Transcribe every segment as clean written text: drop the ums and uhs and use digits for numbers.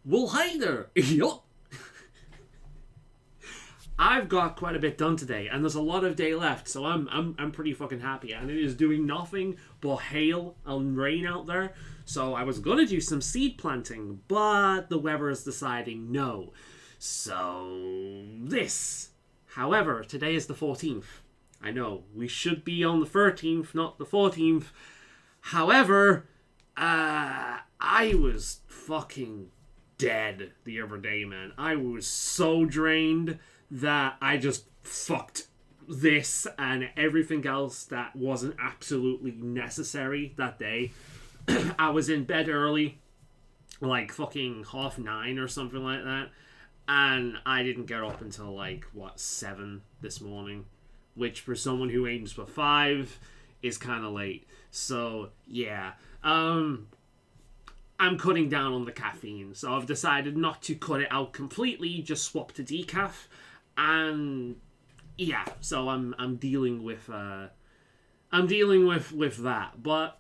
Well, hi there. Yup. I've got quite a bit done today, and there's a lot of day left, so I'm pretty fucking happy. And it is doing nothing but hail and rain out there. So I was gonna do some seed planting, but the weather is deciding no. So this. However, today is the 14th. I know we should be on the 13th, not the 14th. However, I was fucking dead the other day, man. I was so drained that I just fucked this and everything else that wasn't absolutely necessary that day. I was in bed early, like fucking 9:30 or something like that, and I didn't get up until like 7 this morning, which for someone who aims for 5 is kind of late. So yeah, I'm cutting down on the caffeine, so I've decided not to cut it out completely, just swap to decaf. And yeah, so I'm dealing with that. But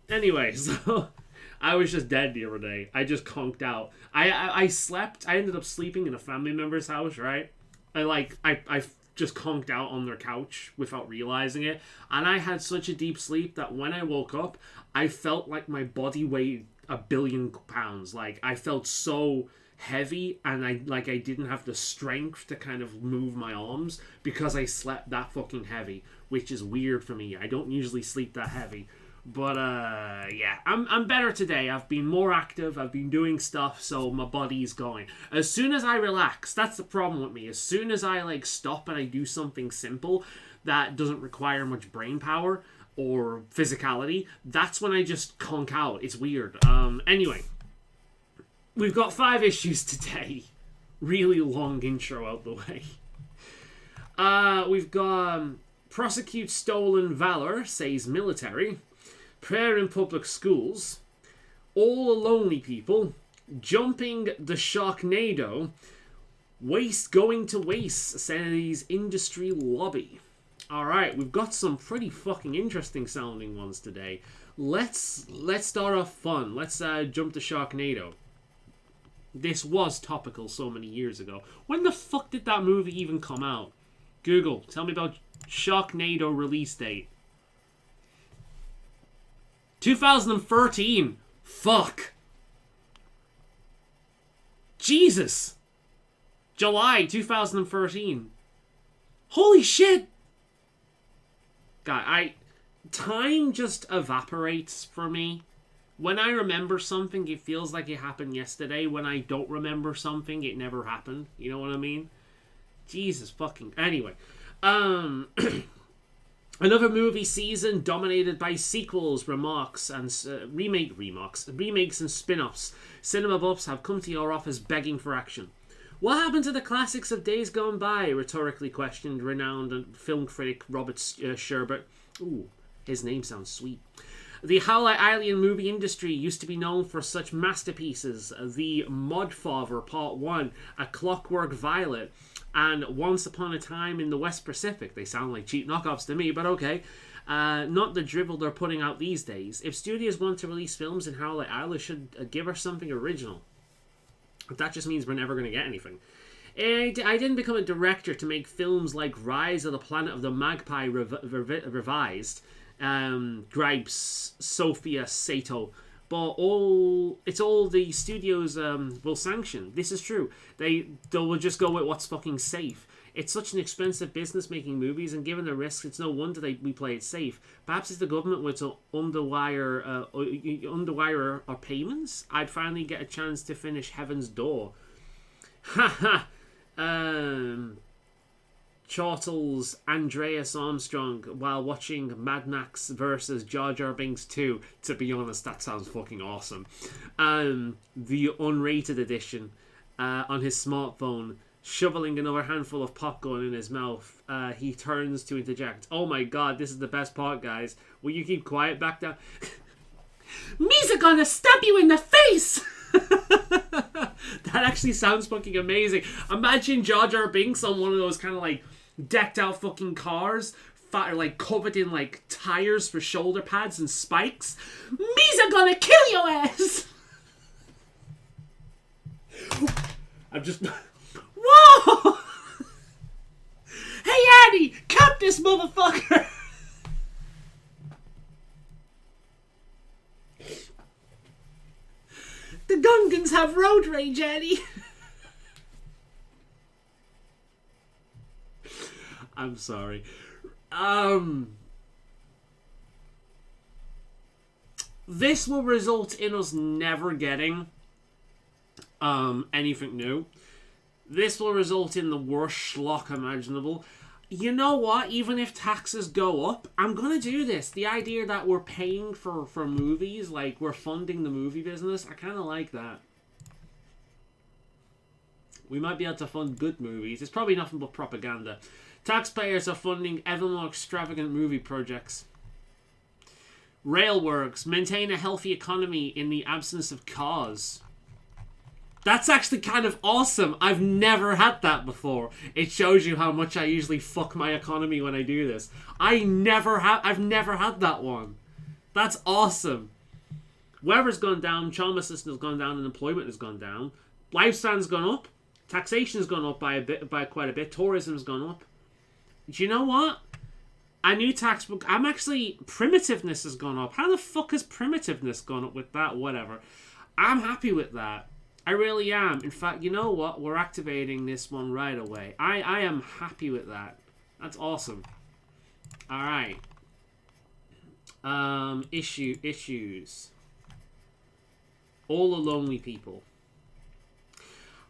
anyway, so I was just dead the other day. I just conked out. I slept. I ended up sleeping in a family member's house, right? I just conked out on their couch without realizing it, and I had such a deep sleep that when I woke up, I felt like my body weighed 1,000,000,000 pounds. Like, I felt so heavy, and I didn't have the strength to kind of move my arms because I slept that fucking heavy, which is weird for me. I don't usually sleep that heavy. But yeah, I'm better today. I've been more active, I've been doing stuff, so my body's going. As soon as I relax, that's the problem with me. As soon as I stop and I do something simple that doesn't require much brain power or physicality, that's when I just conk out. It's weird. Anyway, we've got 5 issues today. Really long intro out the way. We've got prosecute stolen valor, says military. Prayer in public schools. All the lonely people. Jumping the Sharknado. Waste going to waste, says industry lobby. Alright, we've got some pretty fucking interesting sounding ones today. Let's start off fun. Let's jump the Sharknado. This was topical so many years ago. When the fuck did that movie even come out? Google, tell me about Sharknado release date. 2013. Fuck. Jesus. July 2013. Holy shit. God, time just evaporates for me. When I remember something, it feels like it happened yesterday. When I don't remember something, it never happened. You know what I mean? Jesus fucking... Anyway. Another movie season dominated by sequels, remakes, and spin-offs. Cinema buffs have come to your office begging for action. What happened to the classics of days gone by? Rhetorically questioned renowned film critic Robert Sherbert. Ooh, his name sounds sweet. The Howlite Isle movie industry used to be known for such masterpieces. The Modfather Part 1, A Clockwork Violet, and Once Upon a Time in the West Pacific. They sound like cheap knockoffs to me, but okay. Not the drivel they're putting out these days. If studios want to release films in Howlite Isle, they should give us something original. That just means we're never going to get anything. I didn't become a director to make films like Rise of the Planet of the Magpie revised. Gripes Sophia Sato, but it's all the studios will sanction. This is true. They will just go with what's fucking safe. It's such an expensive business making movies, and given the risks, it's no wonder we play it safe. Perhaps if the government were to underwire our payments, I'd finally get a chance to finish Heaven's Door. Haha. Chortles Andreas Armstrong while watching Mad Max versus Jar Jar Binks 2. To be honest, that sounds fucking awesome. The unrated edition on his smartphone, shoveling another handful of popcorn in his mouth. He turns to interject. Oh my god, this is the best part, guys. Will you keep quiet back there? Me's gonna stab you in the face! That actually sounds fucking amazing. Imagine Jar Jar Binks on one of those kind of decked out fucking cars, covered in tires for shoulder pads and spikes. Me's gonna kill your ass! I'm just... Whoa! Hey, Annie! Cut this motherfucker! The Gungans have road rage, Annie! I'm sorry. This will result in us never getting anything new. This will result in the worst schlock imaginable. You know what? Even if taxes go up, I'm gonna do this. The idea that we're paying for movies, like we're funding the movie business, I kind of like that. We might be able to fund good movies. It's probably nothing but propaganda. Taxpayers are funding ever more extravagant movie projects. Railworks maintain a healthy economy in the absence of cars. That's actually kind of awesome. I've never had that before. It shows you how much I usually fuck my economy when I do this. I've never had that one. That's awesome. Weather's gone down, child assistance has gone down, and employment has gone down. Lifespan's gone up. Taxation's gone up by quite a bit. Tourism's gone up. Do you know what? A new tax book. I'm actually... Primitiveness has gone up. How the fuck has primitiveness gone up with that? Whatever. I'm happy with that. I really am. In fact, you know what? We're activating this one right away. I am happy with that. That's awesome. Alright. Issues. All the lonely people.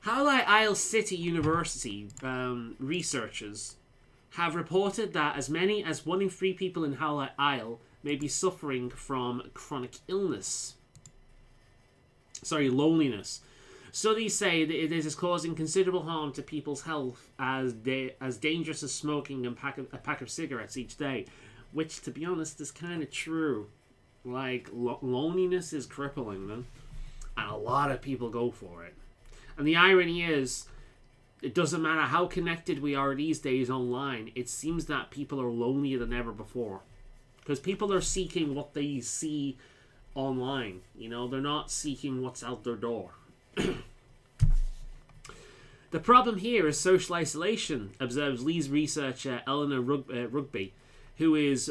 Howlite Isle City University researchers have reported that as many as 1 in 3 people in Howlite Isle may be suffering from chronic illness. Loneliness. Studies say that it is causing considerable harm to people's health as dangerous as smoking a pack of cigarettes each day. Which, to be honest, is kind of true. Like, loneliness is crippling, man. And a lot of people go for it. And the irony is, it doesn't matter how connected we are these days online, it seems that people are lonelier than ever before. Because people are seeking what they see online. You know, they're not seeking what's out their door. The problem here is social isolation, observes Lee's researcher Eleanor Rugby, who is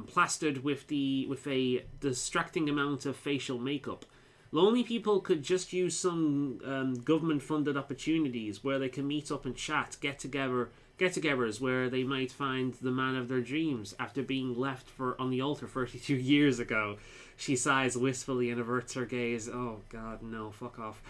plastered with a distracting amount of facial makeup. Lonely people could just use some government-funded opportunities where they can meet up and chat, get-togethers where they might find the man of their dreams after being left on the altar 32 years ago. She sighs wistfully and averts her gaze. Oh, God, no, fuck off.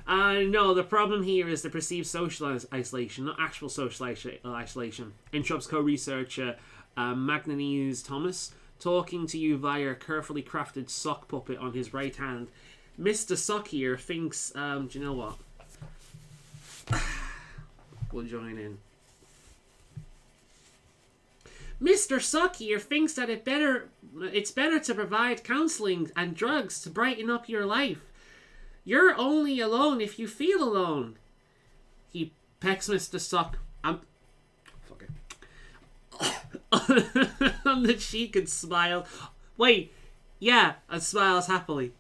No, the problem here is the perceived social isolation, not actual social isolation. Interrupts co-researcher Magnanese Thomas, talking to you via a carefully crafted sock puppet on his right hand. Mr. Sock here thinks, do you know what? We'll join in. Mr. Sock here thinks that it's better to provide counselling and drugs to brighten up your life. You're only alone if you feel alone. He pecks Mr. Sock on the cheek and smile. Wait, yeah, and smiles happily.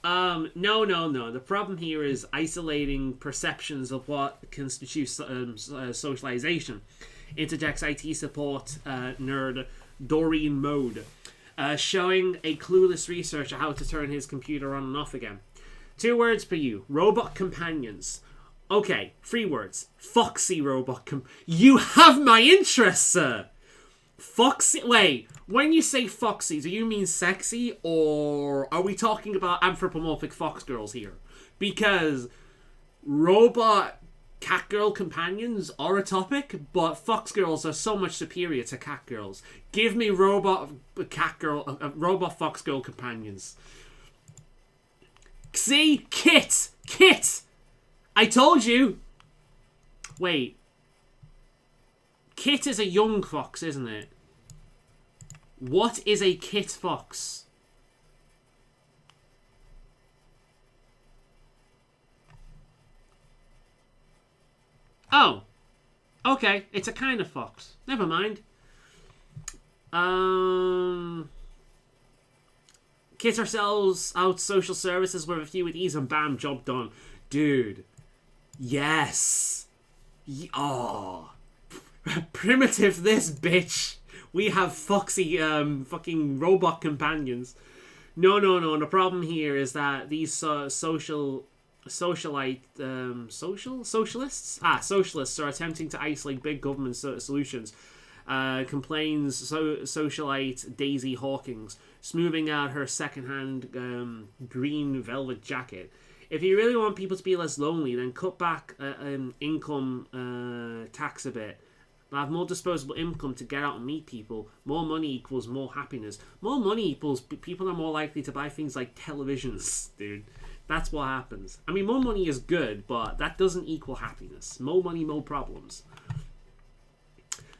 No. The problem here is isolating perceptions of what constitutes socialization. Interjects IT support nerd Doreen Mode, showing a clueless researcher how to turn his computer on and off again. 2 words for you. Robot companions. Okay, 3 words. Foxy robot You have my interest, sir! Foxy... Wait, when you say foxy, do you mean sexy, or are we talking about anthropomorphic fox girls here? Because robot catgirl companions are a topic, but fox girls are so much superior to cat girls. Give me robot fox girl companions. See? Kit! I told you! Wait. Kit is a young fox, isn't it? What is a kit fox? Oh. Okay, it's a kind of fox. Never mind. Kit ourselves out social services with a few with ease and bam, job done. Dude, Yes. Oh. Primitive this bitch. We have foxy fucking robot companions. No. The problem here is that these socialists are attempting to isolate big government solutions. Complains socialite Daisy Hawkins, smoothing out her second-hand green velvet jacket. If you really want people to be less lonely, then cut back income tax a bit. Have more disposable income to get out and meet people. More money equals more happiness. More money equals people are more likely to buy things like televisions, dude. That's what happens. I mean, more money is good, but that doesn't equal happiness. More money, more problems.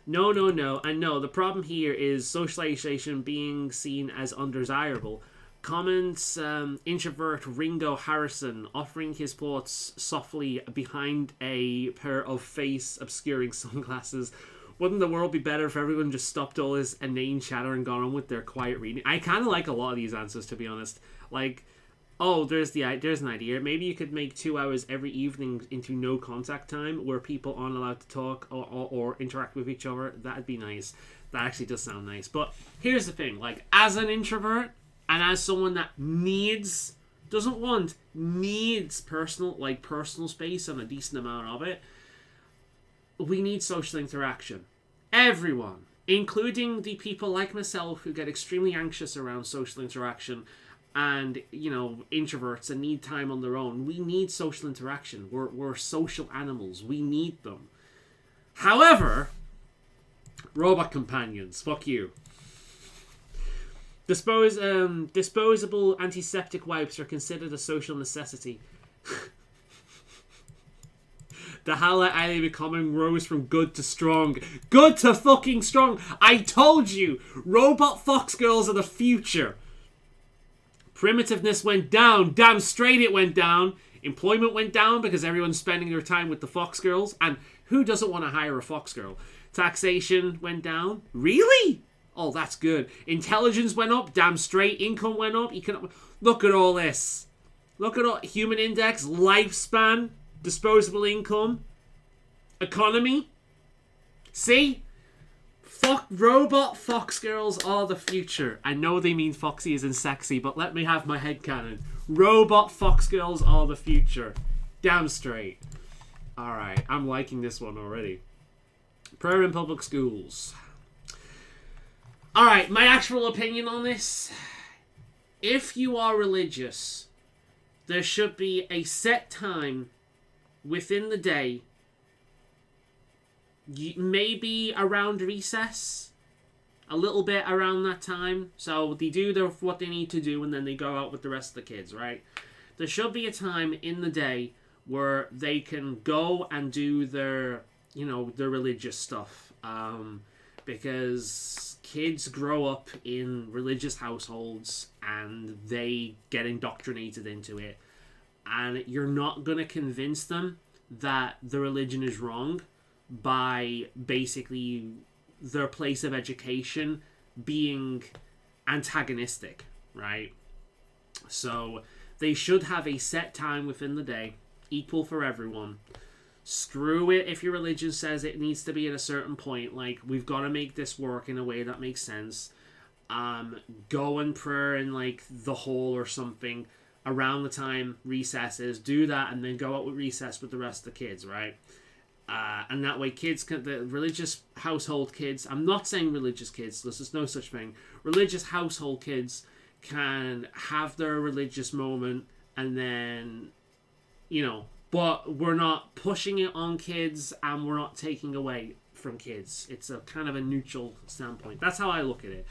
No. And no, the problem here is socialization being seen as undesirable. Comments introvert Ringo Harrison offering his thoughts softly behind a pair of face-obscuring sunglasses. Wouldn't the world be better if everyone just stopped all this inane chatter and got on with their quiet reading? I kind of like a lot of these answers, to be honest. Like, oh, there's an idea. Maybe you could make 2 hours every evening into no contact time where people aren't allowed to talk or interact with each other. That'd be nice. That actually does sound nice. But here's the thing. Like, as an introvert, and as someone that needs personal space and a decent amount of it, we need social interaction. Everyone, including the people like myself who get extremely anxious around social interaction and, introverts and need time on their own. We need social interaction. We're social animals. We need them. However, robot companions, fuck you. Disposable antiseptic wipes are considered a social necessity. The Howlite Isle becoming rose from good to strong. Good to fucking strong! I told you! Robot fox girls are the future. Primitiveness went down. Damn straight it went down. Employment went down because everyone's spending their time with the fox girls. And who doesn't want to hire a fox girl? Taxation went down. Really? Oh, that's good. Intelligence went up. Damn straight. Income went up. Look at all this. Look at all. Human index. Lifespan. Disposable income. Economy. See? Robot fox girls are the future. I know they mean foxy as in sexy, but let me have my headcanon. Robot fox girls are the future. Damn straight. Alright, I'm liking this one already. Prayer in public schools. Alright, my actual opinion on this. If you are religious, there should be a set time within the day, maybe around recess, a little bit around that time. So they do what they need to do and then they go out with the rest of the kids, right? There should be a time in the day where they can go and do their religious stuff. Because kids grow up in religious households and they get indoctrinated into it. And you're not going to convince them that the religion is wrong by basically their place of education being antagonistic, right? So they should have a set time within the day, equal for everyone. Screw it if your religion says it needs to be at a certain point. Like, we've got to make this work in a way that makes sense. Go and pray in, like, the hall or something around the time recess is. Do that and then go out with recess with the rest of the kids, right? And that way the religious household kids, I'm not saying religious kids, there's no such thing. Religious household kids can have their religious moment and then, but we're not pushing it on kids and we're not taking away from kids. It's a kind of a neutral standpoint. That's how I look at it.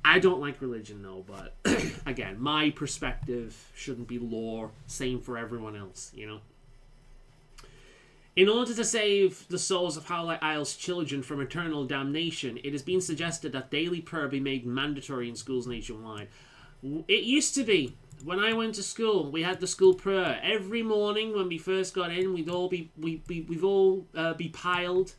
I don't like religion, though, but again, my perspective shouldn't be law. Same for everyone else, In order to save the souls of Howlite Isle's children from eternal damnation, it has been suggested that daily prayer be made mandatory in schools nationwide. It used to be. When I went to school, we had the school prayer every morning. When we first got in, we'd all be piled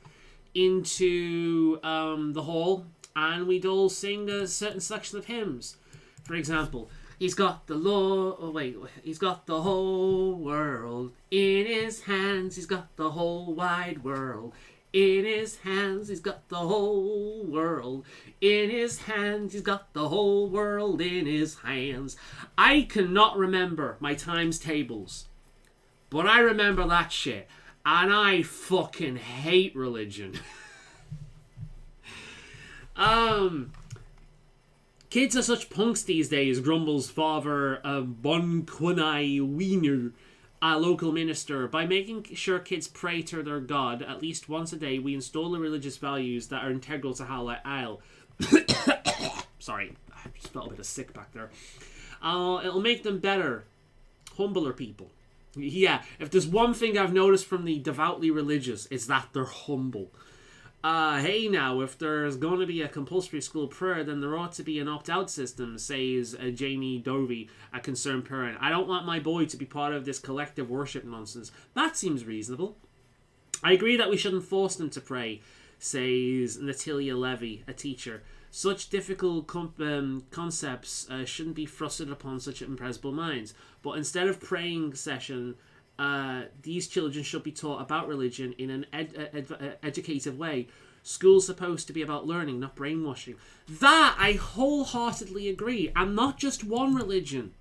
into the hall, and we'd all sing a certain selection of hymns. For example, He's got the law. Oh wait, he's got the whole world in his hands. He's got the whole wide world in his hands. He's got the whole world in his hands. He's got the whole world in his hands. I cannot remember my times tables, but I remember that shit, and I fucking hate religion. Kids are such punks these days, grumbles Father Bonquanai Wiener, a local minister. By making sure kids pray to their God at least once a day, we install the religious values that are integral to Howlite Isle. Sorry, I just felt a bit of sick back there. It'll make them better, humbler people. Yeah, if there's one thing I've noticed from the devoutly religious, it's that they're humble. Hey now, if there's going to be a compulsory school prayer, then there ought to be an opt-out system, says Jamie Dovey, a concerned parent. I don't want my boy to be part of this collective worship nonsense. That seems reasonable. I agree that we shouldn't force them to pray, says Natalia Levy, a teacher. Such difficult concepts shouldn't be thrusted upon such impressible minds. But instead of praying session, these children should be taught about religion in an educative way. School's supposed to be about learning, not brainwashing. That I wholeheartedly agree. And not just one religion.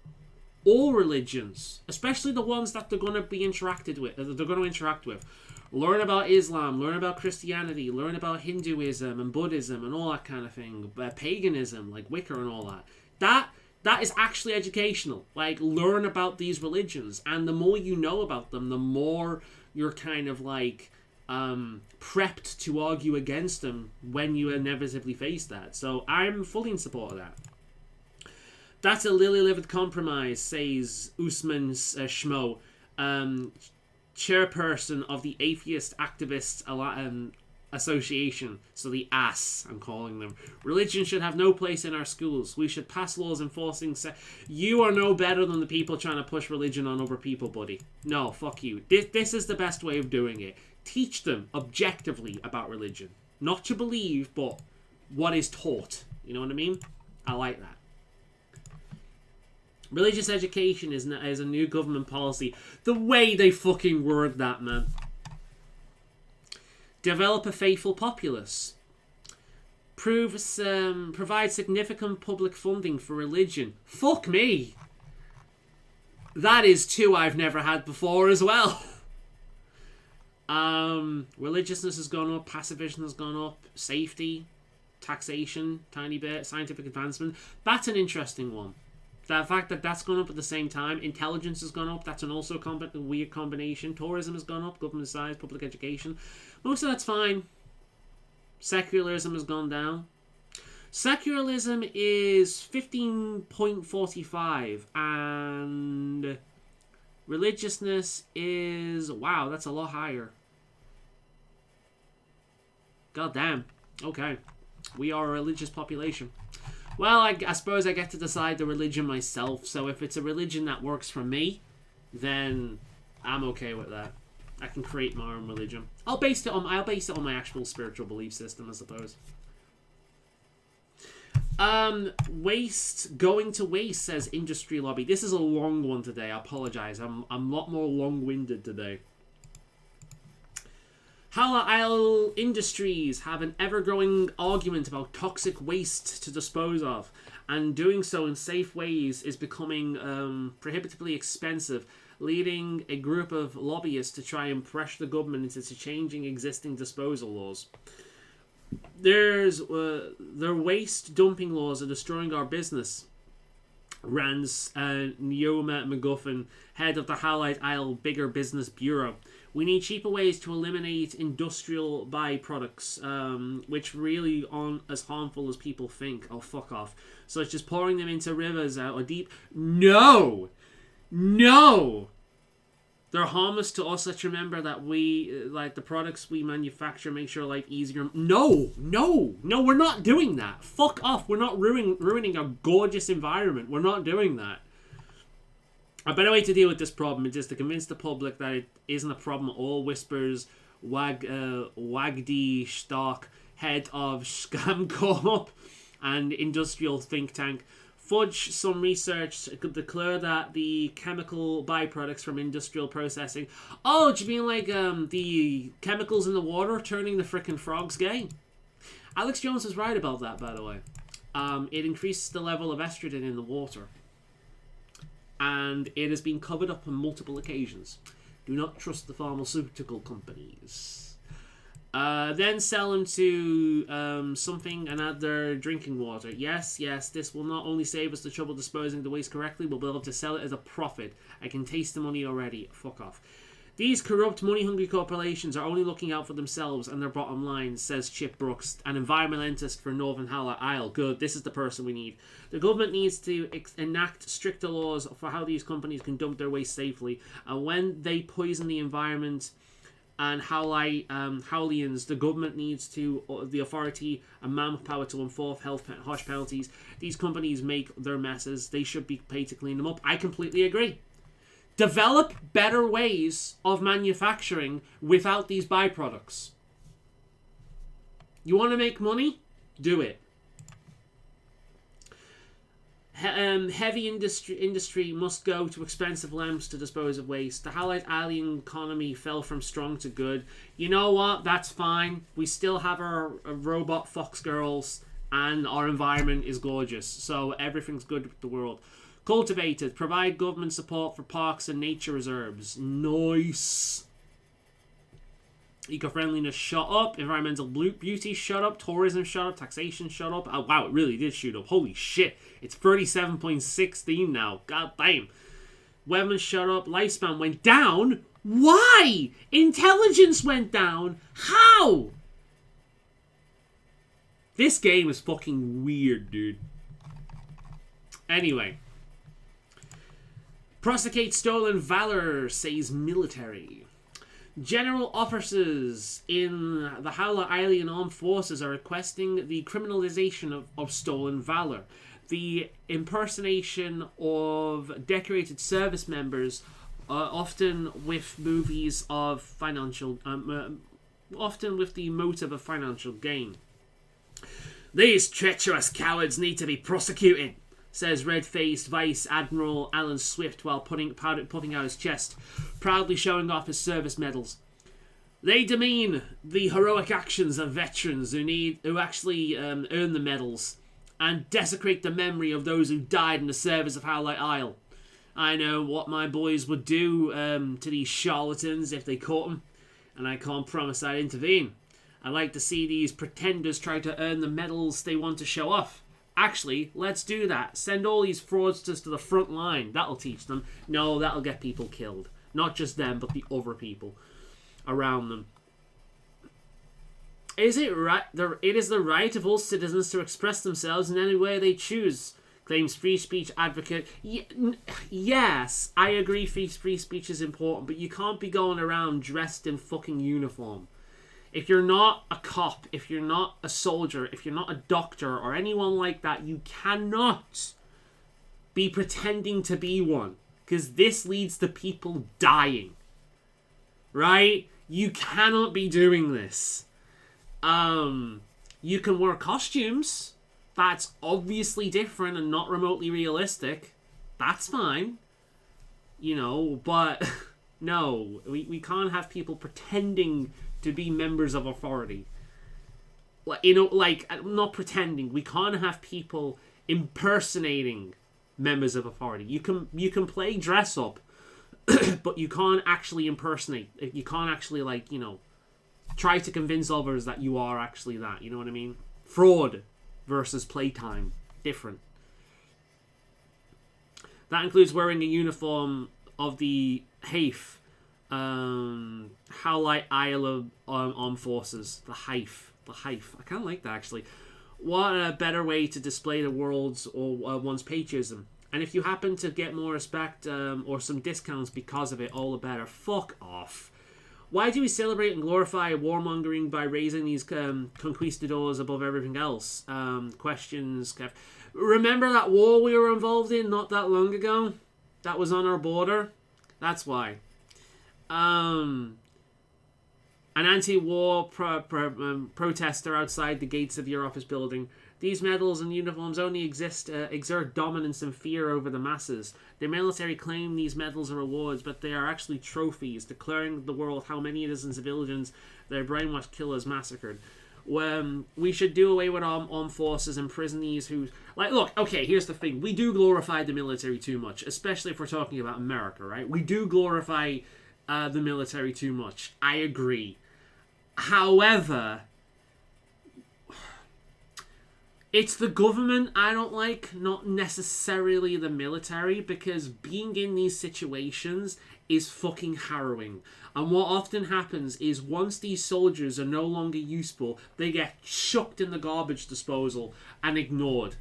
All religions. Especially the ones that they're going to be interacted with. They're going to interact with. Learn about Islam, learn about Christianity, learn about Hinduism and Buddhism and all that kind of thing. Paganism, like Wicca and all that. That is actually educational. Like, learn about these religions. And the more you know about them, the more you're kind of like prepped to argue against them when you inevitably face that. So I'm fully in support of that. That's a lily-livered compromise, says Usman Schmo, chairperson of the Atheist Activists Association, so the ASS, I'm calling them. Religion should have no place in our schools. We should pass laws enforcing You are no better than the people trying to push religion on other people, buddy. No, fuck you. This is the best way of doing it. Teach them objectively about religion. Not to believe, but what is taught. You know what I mean? I like that. Religious education is a new government policy. The way they fucking word that, man. Develop a faithful populace. Provide significant public funding for religion. Fuck me. That is two I've never had before as well. Religiousness has gone up. Pacifism has gone up. Safety. Taxation. Tiny bit. Scientific advancement. That's an interesting one. The fact that that's gone up at the same time. Intelligence has gone up. That's an also weird combination. Tourism has gone up. Government size. Public education. Most of that's fine. Secularism has gone down. Secularism is 15.45. And religiousness is... Wow, that's a lot higher. God damn. Okay. We are a religious population. Well, I suppose I get to decide the religion myself. So if it's a religion that works for me, then I'm okay with that. I can create my own religion. I'll base it on my actual spiritual belief system, I suppose. Going to waste, says Industry Lobby. This is a long one today. I apologize. I'm a lot more long-winded today. Howlite Isle Industries have an ever-growing argument about toxic waste to dispose of, and doing so in safe ways is becoming prohibitively expensive, leading a group of lobbyists to try and pressure the government into changing existing disposal laws. Their waste dumping laws are destroying our business, rants Neoma McGuffin, head of the Howlite Isle Bigger Business Bureau. We need cheaper ways to eliminate industrial byproducts, which really aren't as harmful as people think. Oh, fuck off. Such as pouring them into rivers or deep... No! They're harmless to us. Let's remember that we, like, the products we manufacture make sure life easier. No, we're not doing that. Fuck off. We're not ruining a gorgeous environment. We're not doing that. A better way to deal with this problem is to convince the public that it isn't a problem at all, whispers Wagdi Stark, head of Scam Co-op and industrial think tank fudge some research could declare that the chemical byproducts from industrial processing. Oh, do you mean like the chemicals in the water turning the frickin' frogs gay? Alex Jones was right about that, by the way. It increases the level of estrogen in the water. And it has been covered up on multiple occasions. Do not trust the pharmaceutical companies. Then sell them to something and add their drinking water. Yes, this will not only save us the trouble disposing of the waste correctly, we'll be able to sell it as a profit. I can taste the money already. Fuck off. These corrupt, money-hungry corporations are only looking out for themselves and their bottom line, says Chip Brooks, an environmentalist for Northern Howlite Isle. Good, this is the person we need. The government needs to enact stricter laws for how these companies can dump their waste safely. And when they poison the environment and Howlians, the government needs to, the authority and manpower to enforce harsh penalties. These companies make their messes. They should be paid to clean them up. I completely agree. Develop better ways of manufacturing without these byproducts. You want to make money? Do it. Heavy industry must go to expensive lengths to dispose of waste. The Howlite Isle economy fell from strong to good. You know what? That's fine. We still have our robot fox girls, and our environment is gorgeous. So everything's good with the world. Cultivated. Provide government support for parks and nature reserves. Nice. Eco-friendliness shot up. Environmental beauty shot up. Tourism shot up. Taxation shot up. Oh, wow, it really did shoot up. Holy shit. It's 37.16 now. God damn. Weapons shot up. Lifespan went down. Why? Intelligence went down. How? This game is fucking weird, dude. Anyway. Prosecute stolen valor, says military. General officers in the Howlite Isle Armed Forces are requesting the criminalization of stolen valor. The impersonation of decorated service members, often with movies of financial, often with the motive of financial gain. These treacherous cowards need to be prosecuted, says red-faced Vice Admiral Alan Swift while puffing out his chest, proudly showing off his service medals. They demean the heroic actions of veterans who actually earn the medals, and desecrate the memory of those who died in the service of Howlite Isle. I know what my boys would do to these charlatans if they caught them, and I can't promise I'd intervene. I'd like to see these pretenders try to earn the medals they want to show off. Actually, let's do that. Send all these fraudsters to the front line. That'll teach them. No, that'll get people killed. Not just them, but the other people around them. Is it right? It is the right of all citizens to express themselves in any way they choose, claims free speech advocate. Yes, I agree free speech is important, but you can't be going around dressed in fucking uniform. If you're not a cop, if you're not a soldier, if you're not a doctor or anyone like that, you cannot be pretending to be one. Because this leads to people dying. Right? You cannot be doing this. You can wear costumes. That's obviously different and not remotely realistic. That's fine. You know, but no. We can't have people pretending to be members of authority. You know, like, not pretending. We can't have people impersonating members of authority. You can play dress up, but you can't actually impersonate. You can't actually, like, you know, try to convince others that you are actually that. You know what I mean? Fraud versus playtime. Different. That includes wearing a uniform of the HAIF, Howlite Isle Armed Forces. The HAIF. I kind of like that, actually. What a better way to display the world's or one's patriotism. And if you happen to get more respect or some discounts because of it, all the better. Fuck off. Why do we celebrate and glorify warmongering by raising these conquistadors above everything else? Questions, Kev. Remember that war we were involved in not that long ago? That was on our border? That's why. An anti-war protester outside the gates of your office building These medals and uniforms only exert dominance and fear over the masses. The military claim these medals are awards, but they are actually trophies, declaring to the world how many innocent civilians their brainwashed killers massacred. We should do away with armed forces, imprison these who... Like, look, okay, here's the thing. We do glorify the military too much, especially if we're talking about America, right? We do glorify the military too much. I agree. However, it's the government I don't like, not necessarily the military, because being in these situations is fucking harrowing. And what often happens is once these soldiers are no longer useful, they get chucked in the garbage disposal and ignored.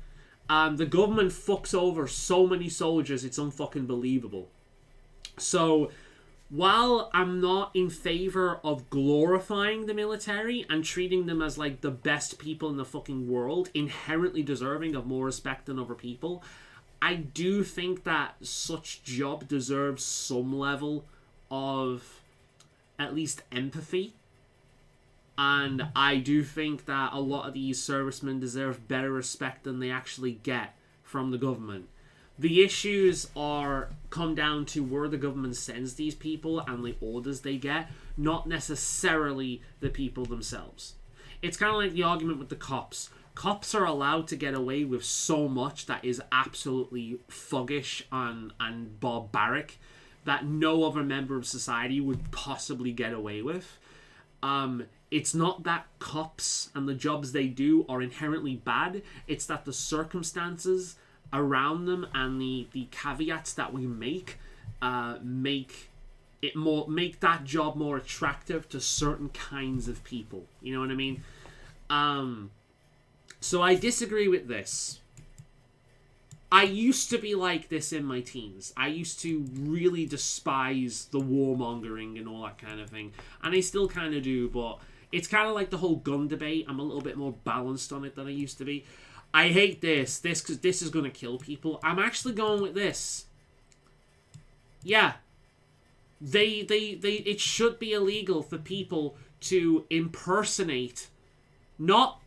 The government fucks over so many soldiers, it's unfucking believable. So, while I'm not in favor of glorifying the military and treating them as like the best people in the fucking world, inherently deserving of more respect than other people, I do think that such job deserves some level of at least empathy. And I do think that a lot of these servicemen deserve better respect than they actually get from the government. The issues come down to where the government sends these people and the orders they get, not necessarily the people themselves. It's kind of like the argument with the cops. Cops are allowed to get away with so much that is absolutely thuggish and barbaric that no other member of society would possibly get away with. It's not that cops and the jobs they do are inherently bad. It's that the circumstances around them and the caveats that we make that job more attractive to certain kinds of people. You know what I mean? So I disagree with this. I used to be like this in my teens. I used to really despise the warmongering and all that kind of thing. And I still kind of do, but it's kind of like the whole gun debate. I'm a little bit more balanced on it than I used to be. I hate this because this is going to kill people. I'm actually going with this. Yeah. It should be illegal for people to impersonate, not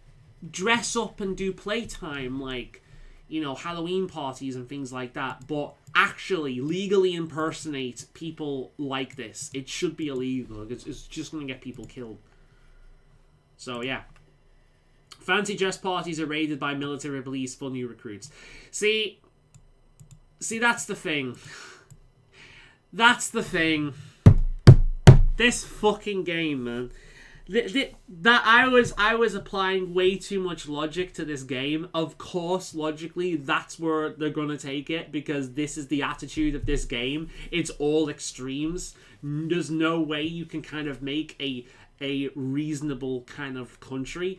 dress up and do playtime like, you know, Halloween parties and things like that, but actually legally impersonate people like this. It should be illegal. It's just going to get people killed. So, yeah. Fancy dress parties are raided by military police for new recruits. See, that's the thing. That's the thing. This fucking game, man. That I was applying way too much logic to this game. Of course, logically, that's where they're gonna take it, because this is the attitude of this game. It's all extremes. There's no way you can kind of make a reasonable kind of country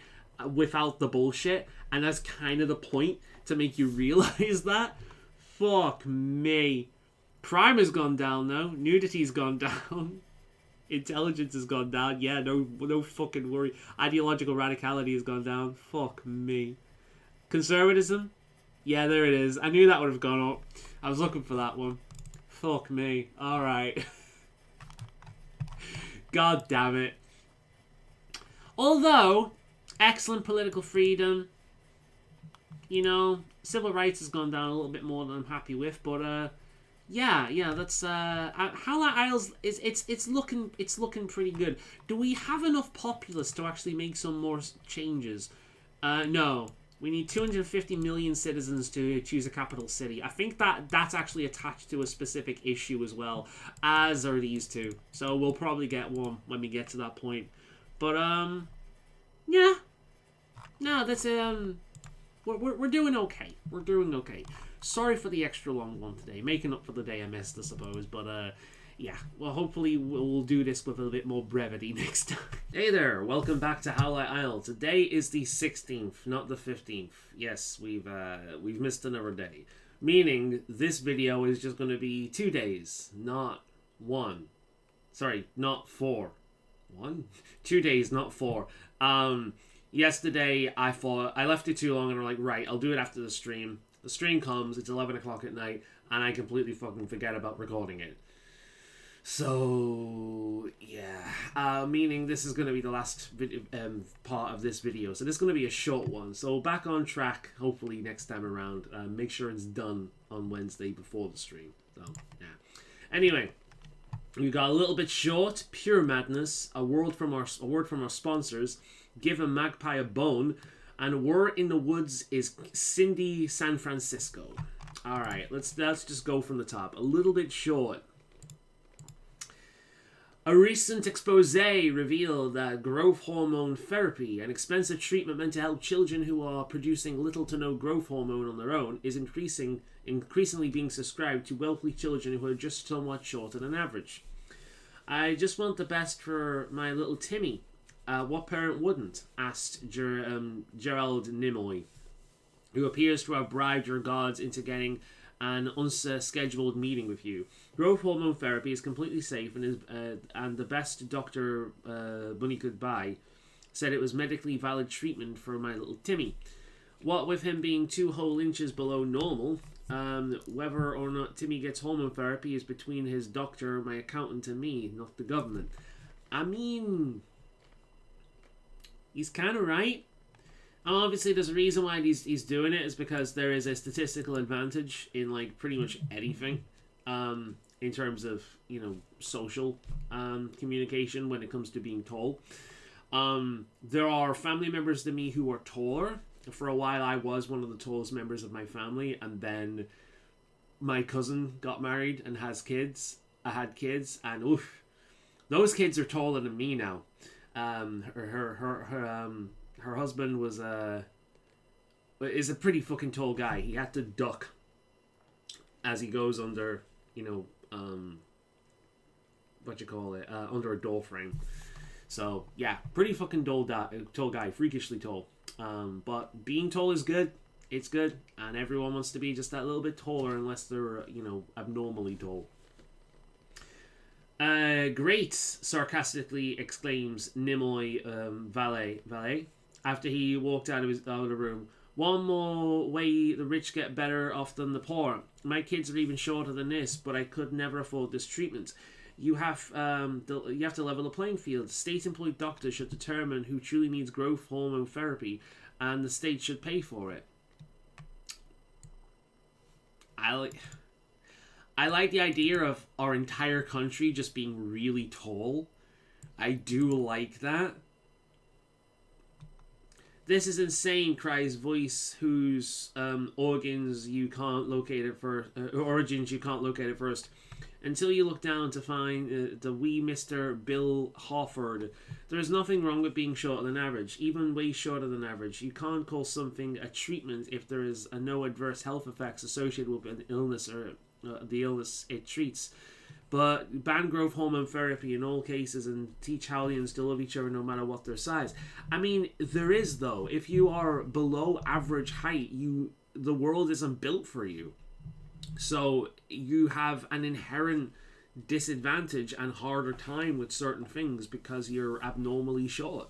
without the bullshit, and that's kind of the point, to make you realize that. Fuck me. Crime has gone down though. Nudity's gone down. Intelligence has gone down. Yeah, no fucking worry. Ideological radicality has gone down. Fuck me. Conservatism? Yeah, there it is. I knew that would have gone up. I was looking for that one. Fuck me. Alright. God damn it. Although, excellent political freedom. You know, civil rights has gone down a little bit more than I'm happy with, but yeah, that's Howlite Isles it's looking pretty good. Do we have enough populace to actually make some more changes? No. We need 250 million citizens to choose a capital city. I think that's actually attached to a specific issue as well, as are these two. So we'll probably get one when we get to that point. But yeah. No, that's we're doing okay. We're doing okay. Sorry for the extra long one today. Making up for the day I missed, I suppose. But, yeah. Well, hopefully we'll do this with a bit more brevity next time. Hey there. Welcome back to Howlite Isle. Today is the 16th, not the 15th. Yes, we've missed another day. Meaning, this video is just going to be 2 days, not one. Sorry, not 4. 1? 2 days, not 4. Yesterday, I thought... I left it too long, and I'm like, right, I'll do it after the stream. The stream comes, it's 11 o'clock at night, and I completely fucking forget about recording it. So yeah, meaning this is going to be the last part of this video. So this is going to be a short one. So back on track, hopefully next time around. Make sure it's done on Wednesday before the stream. So yeah. Anyway, we got a little bit short. Pure madness. A word from our sponsors. Give a magpie a bone. And we're in the woods is Cindy San Francisco. All right, let's just go from the top. A little bit short. A recent expose revealed that growth hormone therapy, an expensive treatment meant to help children who are producing little to no growth hormone on their own, is increasingly being prescribed to wealthy children who are just somewhat shorter than average. I just want the best for my little Timmy. What parent wouldn't? Asked Gerald Nimoy, who appears to have bribed your gods into getting an unscheduled meeting with you. Growth hormone therapy is completely safe and the best Dr. Bunny could buy said it was medically valid treatment for my little Timmy. What with him being 2 whole inches below normal, whether or not Timmy gets hormone therapy is between his doctor, my accountant, and me, not the government. I mean, he's kind of right. Obviously, there's a reason why he's doing it is because there is a statistical advantage in like pretty much anything, in terms of social communication when it comes to being tall. There are family members to me who are taller. For a while, I was one of the tallest members of my family, and then my cousin got married and has kids. I had kids, and oof, those kids are taller than me now. Her husband is a pretty fucking tall guy. He had to duck as he goes under, under a door frame. So yeah, pretty fucking tall guy, freakishly tall. But being tall is good. It's good, and everyone wants to be just that little bit taller, unless they're abnormally tall. Great! Sarcastically exclaims Nimoy Valet after he walked out of the room. One more way the rich get better off than the poor. My kids are even shorter than this, but I could never afford this treatment. You have to level the playing field. State-employed doctors should determine who truly needs growth hormone therapy, and the state should pay for it. I like the idea of our entire country just being really tall. I do like that. This is insane, cries voice whose origins you can't locate at first. Until you look down to find the wee Mr. Bill Hawford. There is nothing wrong with being shorter than average, even way shorter than average. You can't call something a treatment if there is no adverse health effects associated with an illness or the illness it treats. But ban growth hormone therapy in all cases and teach Howlians to love each other no matter what their size. I mean, there is though. If you are below average height, the world isn't built for you. So you have an inherent disadvantage and harder time with certain things because you're abnormally short.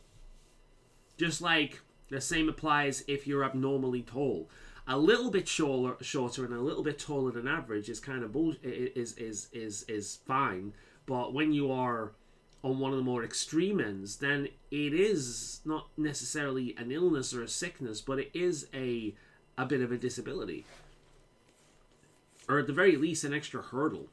Just like the same applies if you're abnormally tall. A little bit shorter and a little bit taller than average is kind of is fine, but when you are on one of the more extreme ends, then it is not necessarily an illness or a sickness, but it is a bit of a disability, or at the very least an extra hurdle.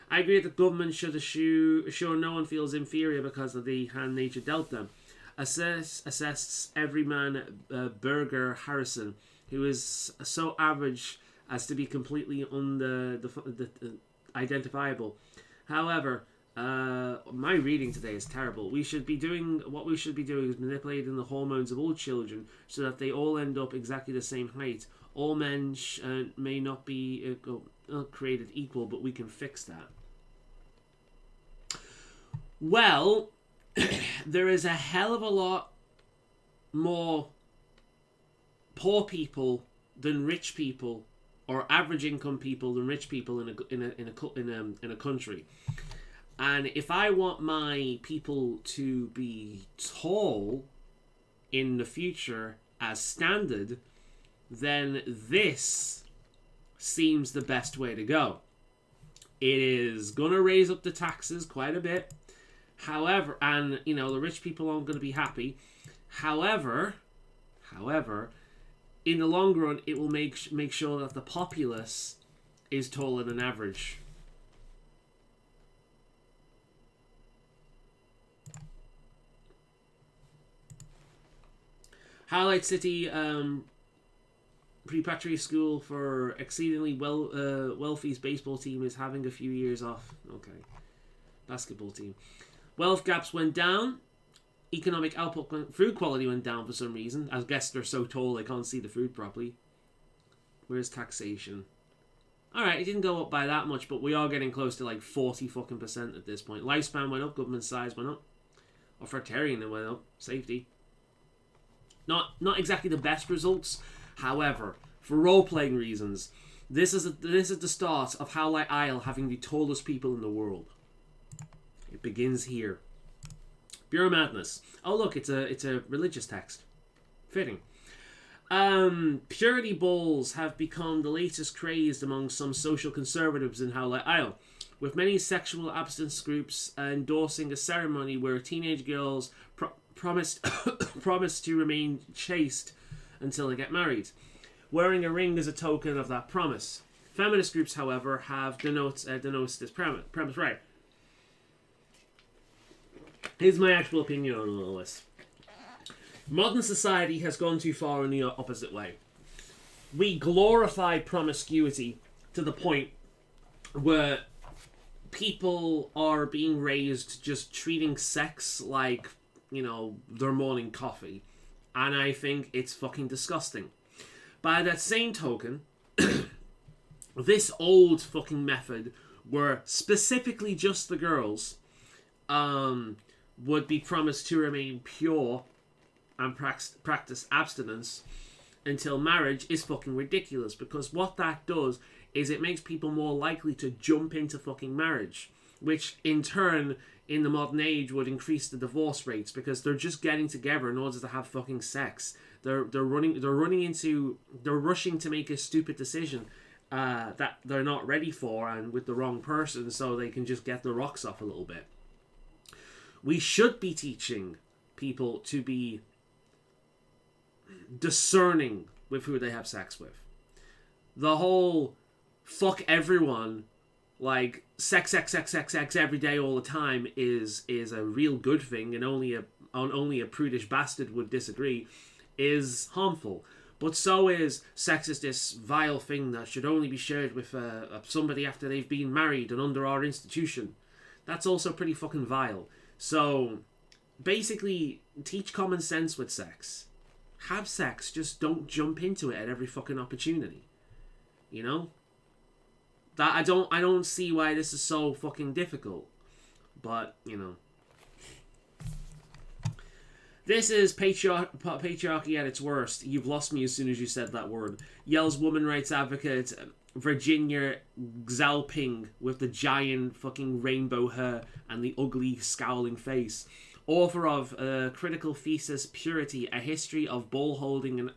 I agree that the government should assure no one feels inferior because of the hand nature dealt them. Assists everyman Berger Harrison, who is so average as to be completely identifiable. However, my reading today is terrible. What we should be doing is manipulating the hormones of all children so that they all end up exactly the same height. All men may not be created equal, but we can fix that. Well, there is a hell of a lot more poor people than rich people, or average income people than rich people in a country. And if I want my people to be tall in the future as standard, then this seems the best way to go. It is gonna raise up the taxes quite a bit. However, and the rich people aren't gonna be happy. However, in the long run, it will make sure that the populace is taller than average. Howlite City preparatory school for exceedingly wealthy's baseball team is having a few years off. Okay. Basketball team. Wealth gaps went down. Economic output, food quality went down for some reason. I guess they're so tall they can't see the food properly. Where's taxation? Alright, it didn't go up by that much, but we are getting close to like 40% at this point. Lifespan went up, government size went up. Authoritarian went up. Safety. Not exactly the best results. However, for role-playing reasons, this is the start of Howlite Isle having the tallest people in the world. It begins here. Pure madness. Oh look, it's a religious text. Fitting. Purity balls have become the latest craze among some social conservatives in Howlite Isle, with many sexual abstinence groups endorsing a ceremony where teenage girls promise to remain chaste until they get married. Wearing a ring is a token of that promise. Feminist groups, however, have denounced this premise. Right. Here's my actual opinion on all this. Modern society has gone too far in the opposite way. We glorify promiscuity to the point where people are being raised just treating sex like, their morning coffee. And I think it's fucking disgusting. By that same token, this old fucking method where specifically just the girls would be promised to remain pure and practice abstinence until marriage is fucking ridiculous, because what that does is it makes people more likely to jump into fucking marriage, which in turn in the modern age would increase the divorce rates, because they're just getting together in order to have fucking sex. They're rushing to make a stupid decision that they're not ready for and with the wrong person, so they can just get the rocks off a little bit. We should be teaching people to be discerning with who they have sex with. The whole fuck everyone, like sex every day all the time is a real good thing, and only a prudish bastard would disagree, is harmful. But so is sex is this vile thing that should only be shared with somebody after they've been married and under our institution. That's also pretty fucking vile. So basically, teach common sense with sex. Have sex, just don't jump into it at every fucking opportunity. That I don't see why this is so fucking difficult. But, This is patriarchy at its worst. You've lost me as soon as you said that word. Yells woman rights advocate Virginia Xalping with the giant fucking rainbow hair and the ugly scowling face. Author of Critical Thesis Purity, A History of Ball Holding in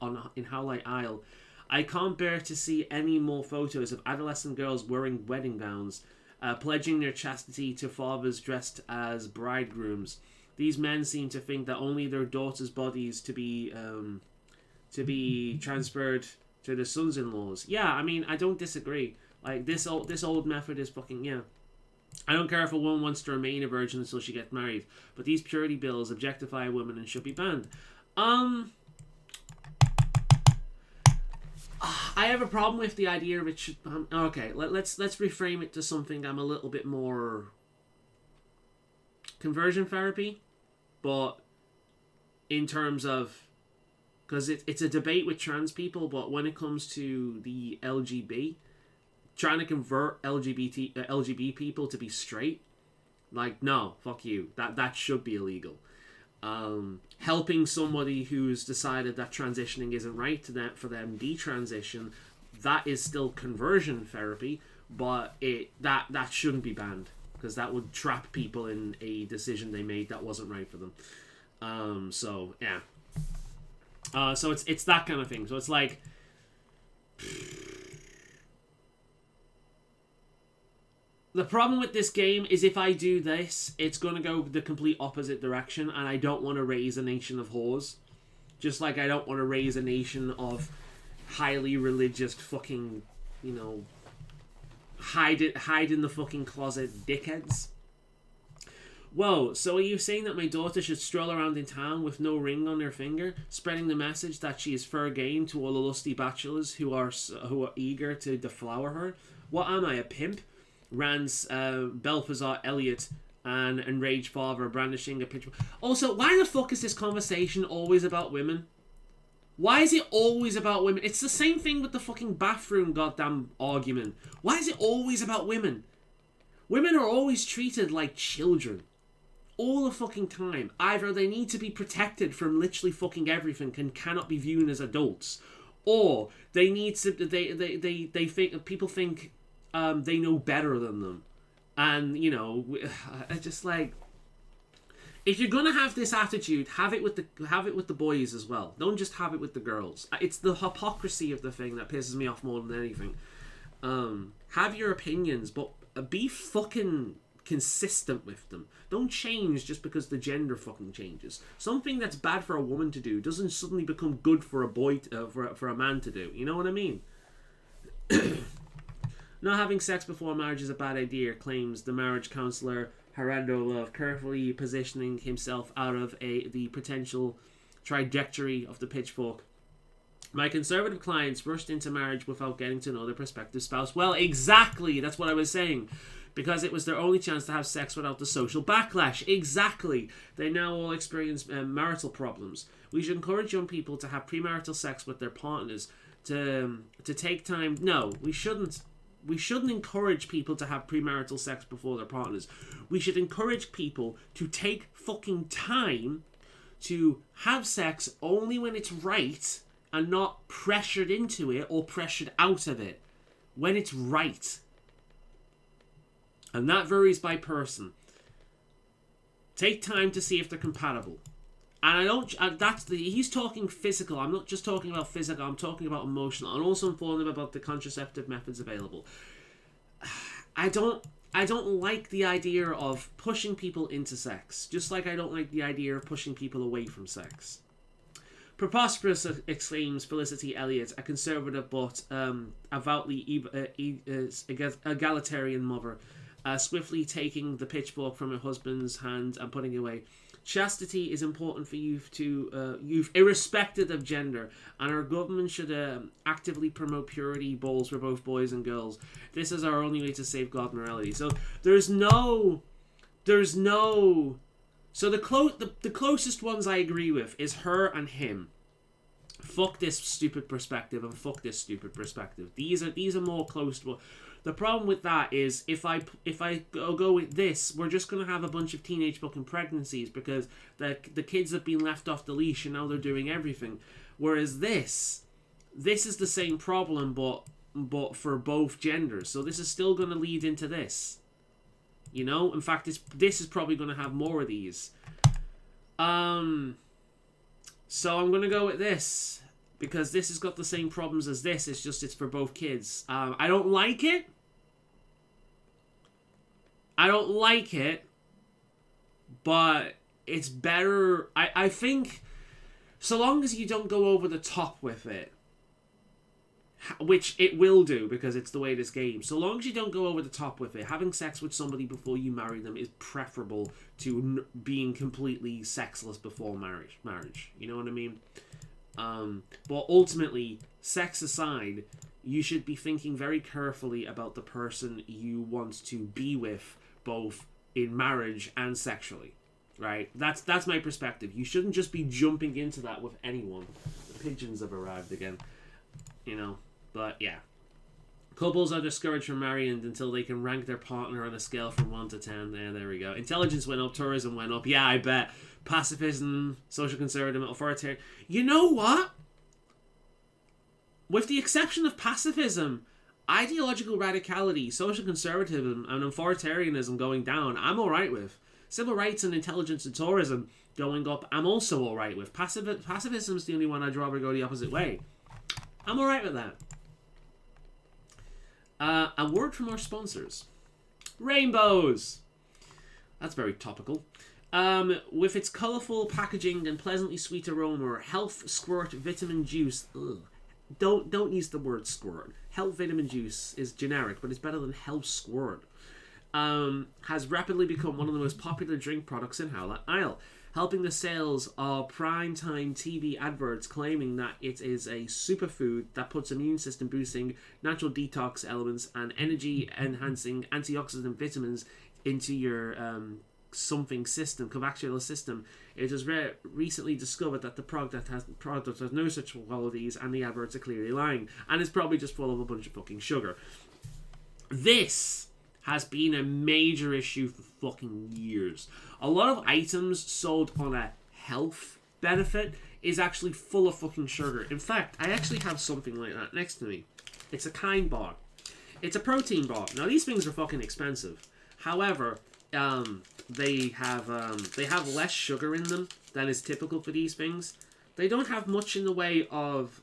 Howlite Isle. I can't bear to see any more photos of adolescent girls wearing wedding gowns, pledging their chastity to fathers dressed as bridegrooms. These men seem to think that only their daughters' bodies to be transferred to their sons-in-laws. Yeah, I mean, I don't disagree. Like, this old method is fucking, yeah. I don't care if a woman wants to remain a virgin until she gets married, but these purity bills objectify women and should be banned. I have a problem with the idea of it should... okay, let's reframe it to something I'm a little bit more... conversion therapy, but in terms of... because it's a debate with trans people, but when it comes to the LGB... trying to convert LGBT people to be straight, like, no, fuck you. That should be illegal. Helping somebody who's decided that transitioning isn't right to them for them detransition, that is still conversion therapy, but that shouldn't be banned, because that would trap people in a decision they made that wasn't right for them. So yeah. So it's that kind of thing. So it's like. The problem with this game is if I do this, it's going to go the complete opposite direction, and I don't want to raise a nation of whores. Just like I don't want to raise a nation of highly religious fucking, you know, hide in the fucking closet dickheads. Whoa, so are you saying that my daughter should stroll around in town with no ring on her finger, spreading the message that she is fair game to all the lusty bachelors who are eager to deflower her? What am I, a pimp? Rants Belfazar Elliot, an enraged father brandishing a pitchfork. Also, why the fuck is this conversation always about women? Why is it always about women? It's the same thing with the fucking bathroom goddamn argument. Why is it always about women? Women are always treated like children. All the fucking time. Either they need to be protected from literally fucking everything and cannot be viewed as adults, or they need to they think people think they know better than them. And you know, I just like, if you're gonna have this attitude, have it with the boys as well. Don't just have it with the girls. It's the hypocrisy of the thing that pisses me off more than anything. Have your opinions, but be fucking consistent with them. Don't change just because the gender fucking changes. Something that's bad for a woman to do doesn't suddenly become good for a boy for a man to do. You know what I mean? Not having sex before marriage is a bad idea, claims the marriage counsellor Harando Love, carefully positioning himself out of the potential trajectory of the pitchfork. My conservative clients rushed into marriage without getting to know their prospective spouse. Well, exactly, that's what I was saying. Because it was their only chance to have sex without the social backlash. Exactly. They now all experience marital problems. We should encourage young people to have premarital sex with their partners. To take time. No, we shouldn't. We shouldn't encourage people to have premarital sex before their partners. We should encourage people to take fucking time to have sex only when it's right and not pressured into it or pressured out of it. When it's right. And that varies by person. Take time to see if they're compatible. And he's talking physical. I'm not just talking about physical, I'm talking about emotional. And also inform them about the contraceptive methods available. I don't like the idea of pushing people into sex. Just like I don't like the idea of pushing people away from sex. Preposterous, exclaims Felicity Elliott, a conservative but avowedly egalitarian mother. Swiftly taking the pitchfork from her husband's hand and putting it away. Chastity is important for youth irrespective of gender, and our government should actively promote purity balls for both boys and girls. This is our only way to safeguard morality. So so the closest ones I agree with is her and him. Fuck this stupid perspective and fuck this stupid perspective. These are more close to. The problem with that is if I go with this, we're just going to have a bunch of teenage fucking pregnancies because the kids have been left off the leash and now they're doing everything. Whereas this is the same problem but for both genders. So this is still going to lead into this. You know? In fact, this is probably going to have more of these. So I'm going to go with this. Because this has got the same problems as this. It's just it's for both kids. I don't like it. But it's better. I think so long as you don't go over the top with it. Which it will do because it's the way this game. So long as you don't go over the top with it. Having sex with somebody before you marry them is preferable to being completely sexless before marriage. You know what I mean? But ultimately, sex aside, you should be thinking very carefully about the person you want to be with, both in marriage and sexually, right? That's my perspective. You shouldn't just be jumping into that with anyone. The pigeons have arrived again, you know. But yeah, couples are discouraged from marrying until they can rank their partner on a scale from 1 to 10. There we go. Intelligence went up, tourism went up. Yeah, I bet. Pacifism, social conservatism, authoritarian. You know what? With the exception of pacifism, ideological radicality, social conservatism, and authoritarianism going down, I'm alright with. Civil rights and intelligence and tourism going up, I'm also alright with. Pacifism is the only one I'd rather go the opposite way. I'm alright with that. A word from our sponsors. Rainbows. That's very topical. With its colourful packaging and pleasantly sweet aroma, Health Squirt Vitamin Juice. Ugh. Don't use the word squirt. Health Vitamin Juice is generic, but it's better than Health Squirt. Has rapidly become one of the most popular drink products in Howlite Isle, helping the sales of primetime TV adverts claiming that it is a superfood that puts immune system boosting, natural detox elements, and energy enhancing antioxidant vitamins into your cardiovascular system. It has recently discovered that the product has no such qualities, and the adverts are clearly lying, and it's probably just full of a bunch of fucking sugar. This has been a major issue for fucking years. A lot of items sold on a health benefit is actually full of fucking sugar. In fact, I actually have something like that next to me. It's a Kind bar. It's a protein bar. Now, these things are fucking expensive. However, they have less sugar in them than is typical for these things. They don't have much in the way of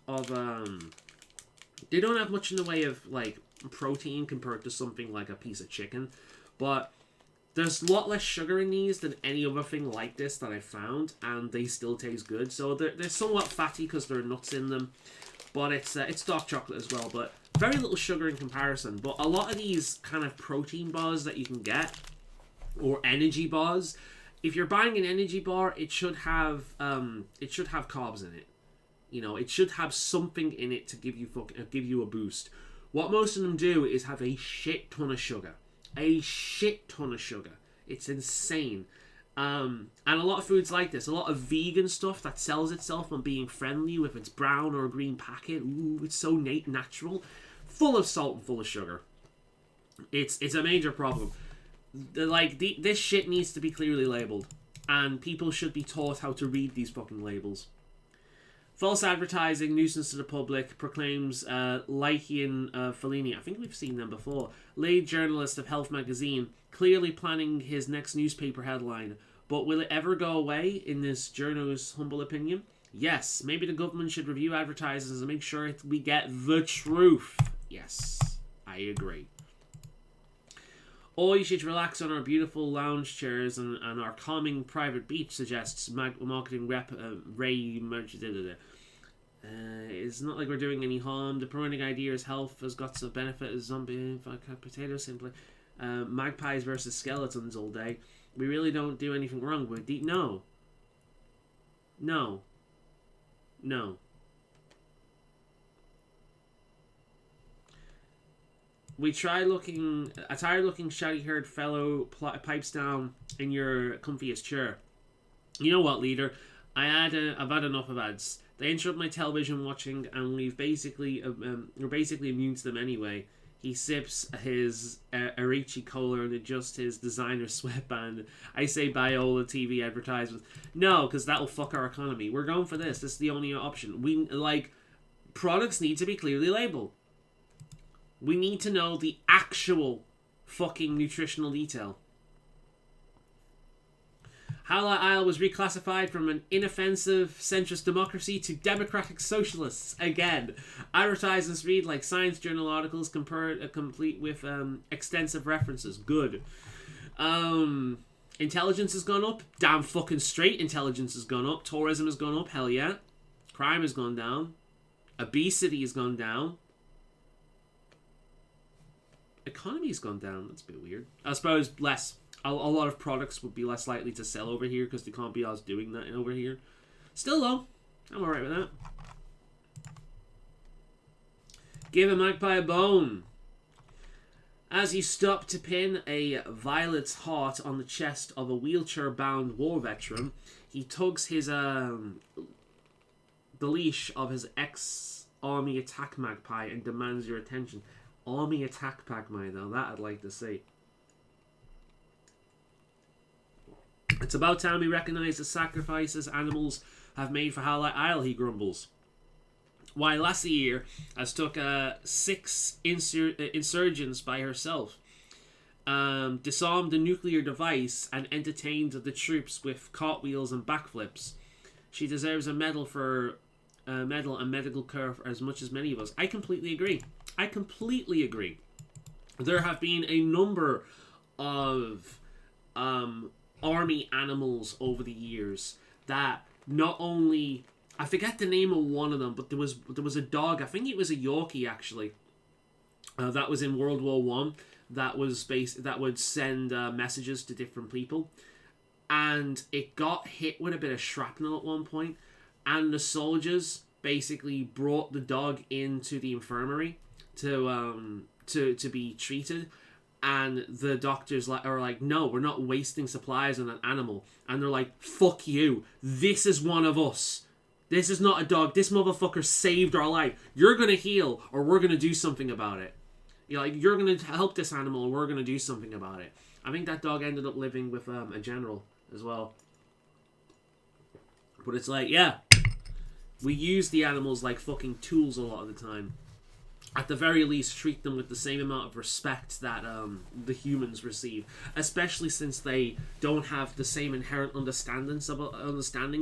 like protein compared to something like a piece of chicken, but there's a lot less sugar in these than any other thing like this that I found, and they still taste good. So they're somewhat fatty because there are nuts in them, but it's dark chocolate as well, but very little sugar in comparison. But a lot of these kind of protein bars that you can get, or energy bars, if you're buying an energy bar, it should have carbs in it. You know, it should have something in it to give you a boost. What most of them do is have a shit ton of sugar. A shit ton of sugar. It's insane. And a lot of foods like this, a lot of vegan stuff that sells itself on being friendly with its brown or green packet. Ooh, it's so natural. Full of salt and full of sugar. It's a major problem. This shit needs to be clearly labelled. And people should be taught how to read these fucking labels. False advertising, nuisance to the public, proclaims Lycian Fellini. I think we've seen them before. Lead journalist of Health magazine, clearly planning his next newspaper headline. But will it ever go away, in this journalist's humble opinion? Yes, maybe the government should review advertisers and make sure we get the truth. Yes, I agree. Or you should relax on our beautiful lounge chairs and our calming private beach, suggests marketing rep Ray Merchant. It's not like we're doing any harm. The promoting idea is health has got some benefit as zombie potatoes simply. Magpies versus skeletons all day. We really don't do anything wrong with the No. A tired-looking, shaggy-haired fellow pipes down in your comfiest chair. You know what, leader? I've had enough of ads. They interrupt my television watching, and we're basically immune to them anyway. He sips his Arichi Cola and adjusts his designer sweatband. I say buy all the TV advertisements. No, because that'll fuck our economy. We're going for this. This is the only option. Products need to be clearly labelled. We need to know the actual fucking nutritional detail. Howlite Isle was reclassified from an inoffensive centrist democracy to democratic socialists again. Advertisements read like science journal articles complete with extensive references. Good. Intelligence has gone up. Damn fucking straight intelligence has gone up. Tourism has gone up. Hell yeah. Crime has gone down. Obesity has gone down. Economy's gone down. That's a bit weird. I suppose a lot of products would be less likely to sell over here because they can't be us doing that over here. Still though, I'm alright with that. Give a magpie a bone. As you stop to pin a violet's heart on the chest of a wheelchair-bound war veteran, he tugs the leash of his ex-army attack magpie and demands your attention. Army attack magpie, though, that I'd like to see. It's about time we recognise the sacrifices animals have made for Howlite Isle, he grumbles. Why, last year has took 6 insurgents by herself, disarmed the nuclear device and entertained the troops with cartwheels and backflips. She deserves a medal and medical care as much as many of us. I completely agree. There have been a number of army animals over the years that not only, I forget the name of one of them, but there was a dog, I think it was a Yorkie actually, that was in World War One, that would send messages to different people, and it got hit with a bit of shrapnel at one point, and the soldiers basically brought the dog into the infirmary to be treated, and the doctors are like, no, we're not wasting supplies on an animal, and they're like, fuck you, this is one of us. This is not a dog. This motherfucker saved our life. You're gonna heal, or we're gonna do something about it. You're gonna help this animal, or we're gonna do something about it. I think that dog ended up living with a general as well. But it's like, yeah, we use the animals like fucking tools a lot of the time. At the very least, treat them with the same amount of respect that the humans receive, especially since they don't have the same inherent understanding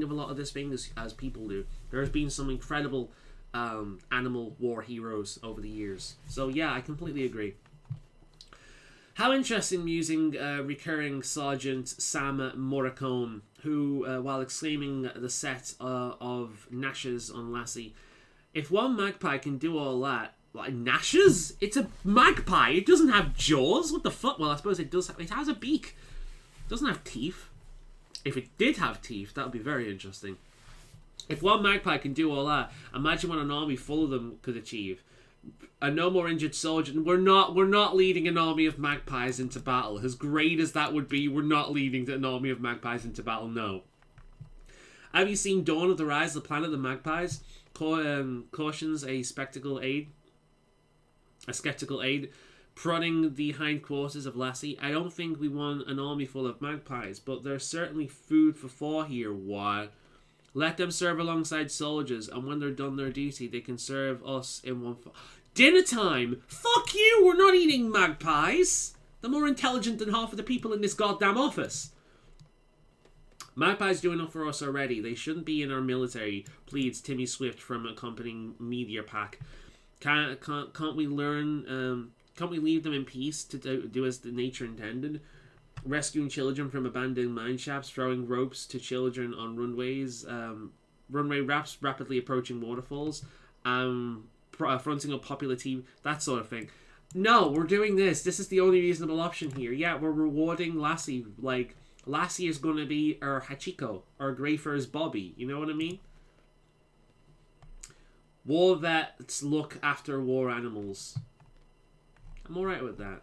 of a lot of this thing as people do. There's been some incredible animal war heroes over the years. So yeah, I completely agree. How interesting using recurring Sergeant Sam Morricone, who, while exclaiming the set of Gnashes on Lassie, if one magpie can do all that, like, gnashes? It's a magpie. It doesn't have jaws. What the fuck? Well, I suppose it does. It has a beak. It doesn't have teeth. If it did have teeth, that would be very interesting. If one magpie can do all that, imagine what an army full of them could achieve. A no more injured soldier. We're not leading an army of magpies into battle. As great as that would be, we're not leading an army of magpies into battle. No. Have you seen Dawn of the Rise of the Planet of the Magpies? Cautions a skeptical aide, prodding the hindquarters of Lassie. I don't think we want an army full of magpies, but there's certainly food for thought here. What? Let them serve alongside soldiers, and when they're done their duty, they can serve us in one. Dinner time! Fuck you! We're not eating magpies! They're more intelligent than half of the people in this goddamn office. Magpies do enough for us already. They shouldn't be in our military, pleads Timmy Swift from accompanying media pack. Can't we learn? Can't we leave them in peace to do as the nature intended? Rescuing children from abandoned mine shafts, throwing ropes to children on runways, runway rafts rapidly approaching waterfalls, fronting a popular team, that sort of thing. No, we're doing this. This is the only reasonable option here. Yeah, we're rewarding Lassie. Like, Lassie is going to be our Hachiko, our Greyfur's Bobby. You know what I mean? War vets look after war animals. I'm alright with that.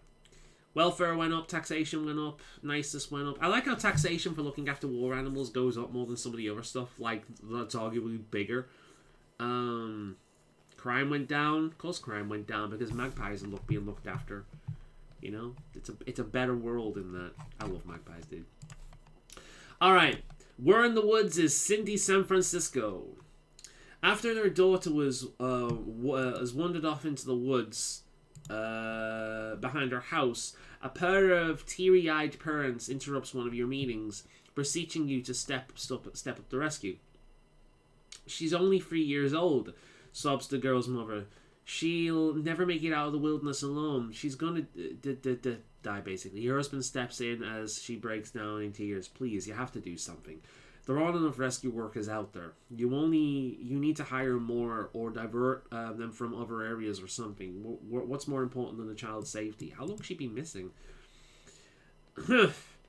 Welfare went up, taxation went up, niceness went up. I like how taxation for looking after war animals goes up more than some of the other stuff, like, that's arguably bigger. Crime went down. Of course crime went down, because magpies are being looked after. You know? It's a better world in that. I love magpies, dude. Alright. Where in the Woods is Cindy San Francisco. After their daughter was wandered off into the woods behind her house, a pair of teary-eyed parents interrupts one of your meetings, beseeching you to step up to rescue. She's only 3 years old, sobs the girl's mother. She'll never make it out of the wilderness alone. She's gonna die, basically. Her husband steps in as she breaks down in tears. Please, you have to do something. There aren't enough rescue workers out there. You need to hire more or divert them from other areas or something. What's more important than the child's safety? How long has she been missing?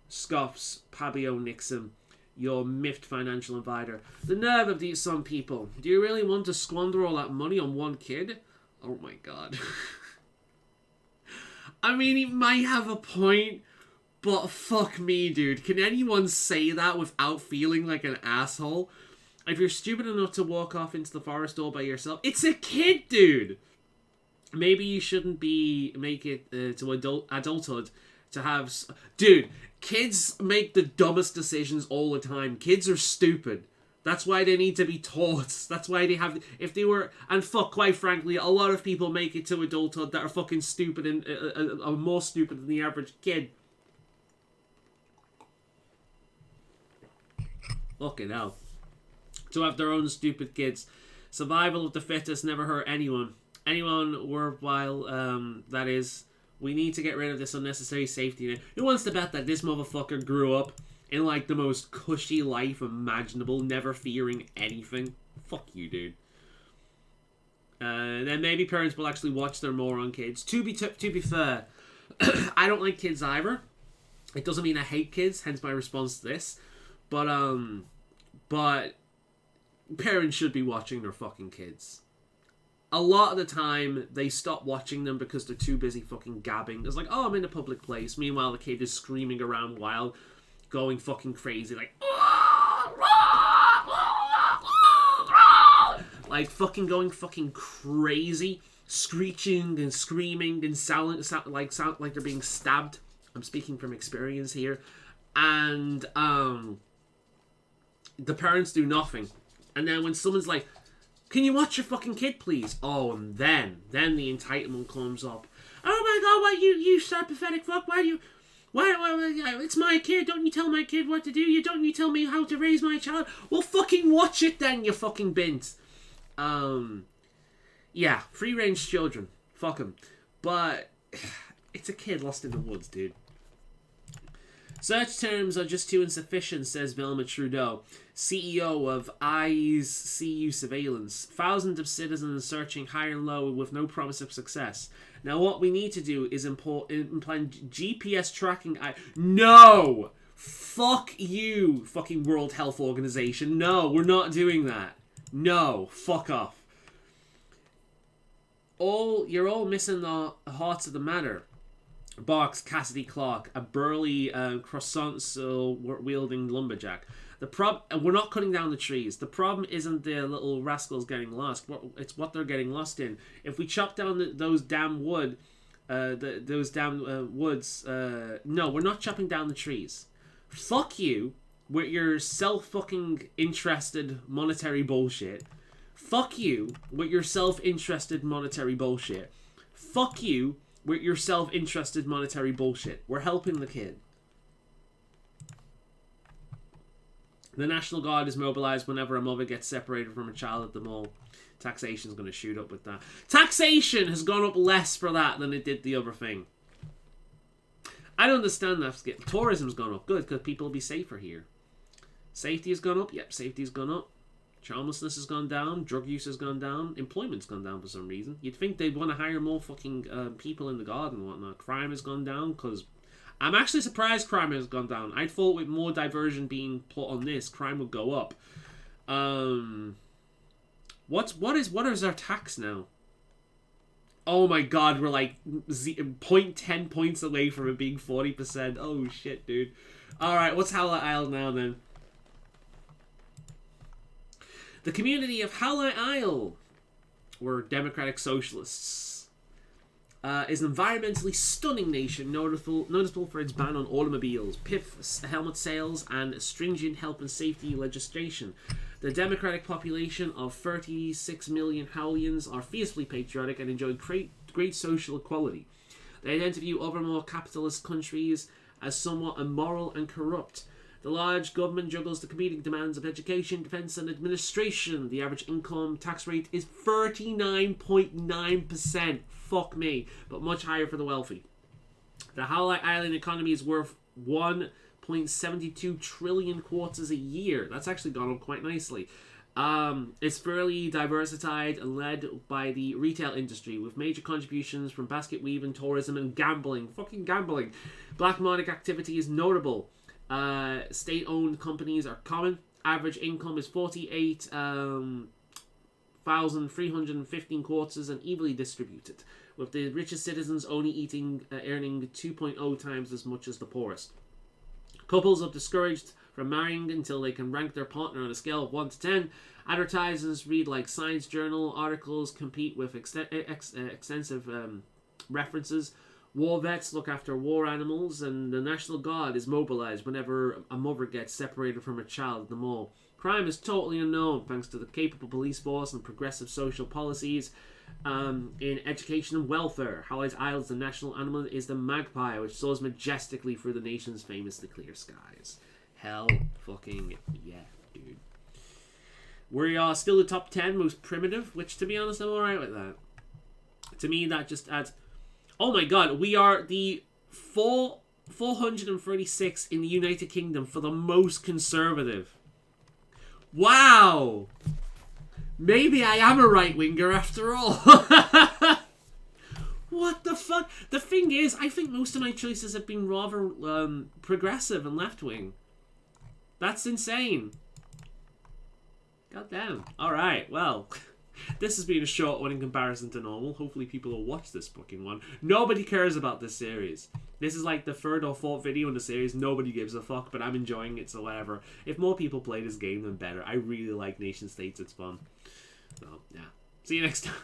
Scoffs Pabio Nixon, your miffed financial advisor. The nerve of some people. Do you really want to squander all that money on one kid? Oh my god. I mean, he might have a point, but fuck me, dude. Can anyone say that without feeling like an asshole? If you're stupid enough to walk off into the forest all by yourself, it's a kid, dude. Maybe you shouldn't make it to adulthood to have... Dude, kids make the dumbest decisions all the time. Kids are stupid. That's why they need to be taught. That's why they have... If they were... And fuck, quite frankly, a lot of people make it to adulthood that are fucking stupid and are more stupid than the average kid. Fucking hell. To have their own stupid kids. Survival of the fittest never hurt anyone. Anyone worthwhile, that is, We need to get rid of this unnecessary safety net. Who wants to bet that this motherfucker grew up in like the most cushy life imaginable, never fearing anything? Fuck you, dude. Then maybe parents will actually watch their moron kids. To be fair, I don't like kids either. It doesn't mean I hate kids, hence my response to this. But parents should be watching their fucking kids. A lot of the time, they stop watching them because they're too busy fucking gabbing. It's like, oh, I'm in a public place. Meanwhile, the kid is screaming around wild, going fucking crazy, like, like fucking going fucking crazy, screeching and screaming and sound like they're being stabbed. I'm speaking from experience here. And the parents do nothing. And then when someone's like, can you watch your fucking kid, please? Oh, and then the entitlement comes up. Oh my god, why you pathetic fuck? Why it's my kid. Don't you tell my kid what to do? Don't you tell me how to raise my child? Well, fucking watch it then, you fucking bint. Yeah, free range children. Fuck them. But it's a kid lost in the woods, dude. Search terms are just too insufficient, says Velma Trudeau, CEO of Eyes CU Surveillance. Thousands of citizens searching high and low with no promise of success. Now what we need to do is implant GPS tracking. No! Fuck you, fucking World Health Organization. No, we're not doing that. No, fuck off. You're all missing the hearts of the matter. Barks Cassidy Clark, a burly croissant-wielding lumberjack. We're not cutting down the trees. The problem isn't the little rascals getting lost. It's what they're getting lost in. If we chop down those damn woods, no, we're not chopping down the trees. Fuck you with your self-fucking interested monetary bullshit. Fuck you with your self-interested monetary bullshit. Fuck you with your self-interested monetary bullshit. We're helping the kid. The National Guard is mobilized whenever a mother gets separated from a child at the mall. Taxation's going to shoot up with that. Taxation has gone up less for that than it did the other thing. I don't understand that. Tourism's gone up. Good, because people will be safer here. Safety has gone up. Yep, safety's gone up. Childlessness has gone down. Drug use has gone down. Employment's gone down for some reason. You'd think they'd want to hire more fucking people in the guard and whatnot. Crime has gone down because... I'm actually surprised crime has gone down. I thought with more diversion being put on this, crime would go up. What is our tax now? Oh my god, we're like 0.10 points away from it being 40%. Oh shit, dude. Alright, what's Howlite Isle now then? The Community of Howlite Isle, we're democratic socialists, is an environmentally stunning nation noticeable for its ban on automobiles, PIF helmet sales, and stringent health and safety legislation. The democratic population of 36 million Howlians are fiercely patriotic and enjoy great social equality. They tend to view other more capitalist countries as somewhat immoral and corrupt. The large government juggles the competing demands of education, defence and administration. The average income tax rate is 39.9%. Fuck me. But much higher for the wealthy. The Howlite Island economy is worth 1.72 trillion quarters a year. That's actually gone up quite nicely. It's fairly diversified and led by the retail industry, with major contributions from basket weaving, tourism and gambling. Fucking gambling. Black market activity is notable. State-owned companies are common. Average income is 48,315 quarters and evenly distributed, with the richest citizens only earning 2.0 times as much as the poorest. Couples are discouraged from marrying until they can rank their partner on a scale of 1 to 10. Advertisers read like Science Journal articles, compete with extensive references. War vets look after war animals, and the National Guard is mobilized whenever a mother gets separated from a child at the mall. Crime is totally unknown thanks to the capable police force and progressive social policies in education and welfare. Howlite Isle's the national animal is the magpie, which soars majestically through the nation's famously clear skies. Hell fucking yeah, dude. We are still the top 10 most primitive, which to be honest I'm alright with that. To me that just adds... Oh my god, we are the 436 in the United Kingdom for the most conservative. Wow! Maybe I am a right-winger after all. What the fuck? The thing is, I think most of my choices have been rather progressive and left-wing. That's insane. God damn. Alright, well... This has been a short one in comparison to normal. Hopefully people will watch this fucking one. Nobody cares about this series. This is like the third or fourth video in the series. Nobody gives a fuck, but I'm enjoying it, so whatever. If more people play this game, then better. I really like nation states. It's fun. So, yeah. See you next time.